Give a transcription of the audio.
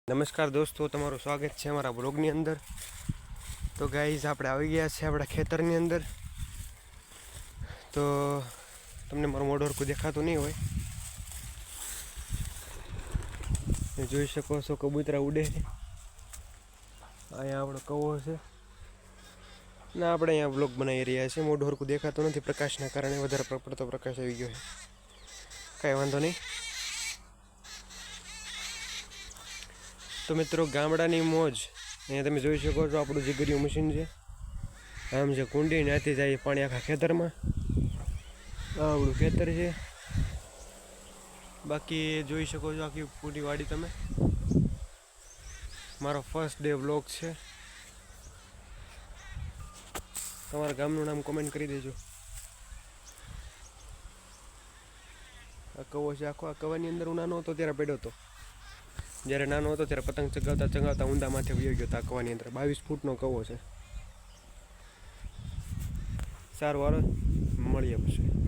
નમસ્કાર દોસ્તો, તમારું સ્વાગત છે અમારા બ્લોગની અંદર. તો ગાઈઝ, આપણે આવી ગયા છે આપણા ખેતરની અંદર. તો તમને મારું મોઢું હરખું દેખાતું નહીં હોય, જોઈ શકો છો કબૂતરા ઉડે છે. અહીંયા આપણો કવો છે ને આપણે અહીંયા બ્લોગ બનાવી રહ્યા છીએ. મોઢું હરખું દેખાતું નથી, પ્રકાશના કારણે વધારે પડતો પ્રકાશ આવી ગયો છે. કાંઈ વાંધો નહીં. તો મિત્રો, ગામડાની મોજ અહીંયા તમે જોઈ શકો છો. આપણું જીગરિયું મશીન છે, આમ છે કુંડી, ત્યાંથી જાય પાણી આખા ખેતરમાં. આ આપણું ખેતર છે. બાકી જોઈ શકો છો આખી પૂરી વાડી તમે. મારો ફર્સ્ટ ડે વ્લોગ છે. તમારા ગામનું નામ કોમેન્ટ કરી દેજો. આ કવો છે આખો. આ કવાની અંદર હું નાનો હતો ત્યારે પડ્યો હતો. જ્યારે નાનો હતો ત્યારે પતંગ ચગાવતા ચગાવતા ઊંડા માથે વયો ગયો હતો. કવાની અંદર 22 ફૂટનો કવો છે. સારું, હાલો મળીએ પછી.